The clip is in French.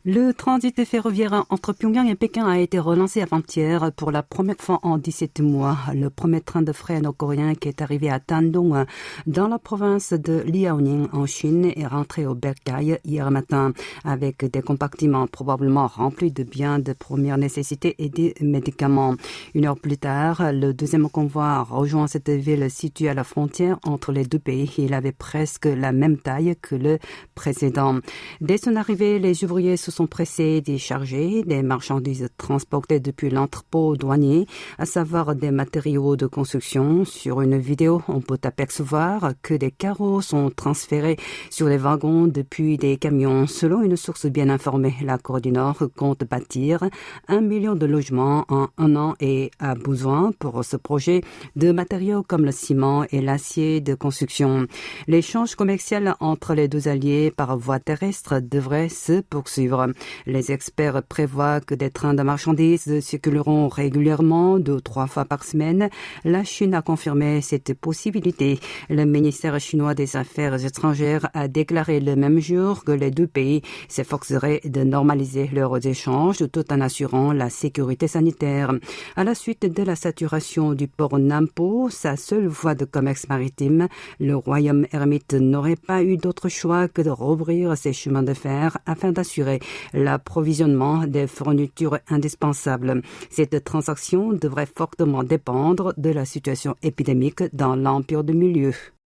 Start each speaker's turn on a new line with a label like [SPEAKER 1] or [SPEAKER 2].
[SPEAKER 1] Le transit ferroviaire entre Pyongyang et Pékin a été relancé avant-hier pour la première fois en 17 mois. Le premier train de fret nord-coréen qui est arrivé à Tandong, dans la province de Liaoning, en Chine, est rentré au bercail hier matin avec des compartiments probablement remplis de biens de première nécessité et des médicaments. Une heure plus tard, le deuxième convoi a rejoint cette ville située à la frontière entre les deux pays. Il avait presque la même taille que le précédent. Dès son arrivée, les ouvriers se sont pressés d'y charger des marchandises transportées depuis l'entrepôt douanier, à savoir des matériaux de construction. Sur une vidéo, on peut apercevoir que des carreaux sont transférés sur les wagons depuis des camions. Selon une source bien informée, la Corée du Nord compte bâtir 1 million de logements en un an et a besoin pour ce projet de matériaux comme le ciment et l'acier de construction. L'échange commercial entre les deux alliés par voie terrestre devrait se poursuivre. Les experts prévoient que des trains de marchandises circuleront régulièrement 2 ou 3 fois par semaine. La Chine a confirmé cette possibilité. Le ministère chinois des Affaires étrangères a déclaré le même jour que les deux pays s'efforceraient de normaliser leurs échanges tout en assurant la sécurité sanitaire. À la suite de la saturation du port Nampo, sa seule voie de commerce maritime, le royaume ermite n'aurait pas eu d'autre choix que de rouvrir ses chemins de fer afin d'assurer l'approvisionnement des fournitures indispensables. Cette transaction devrait fortement dépendre de la situation épidémique dans l'Empire du Milieu.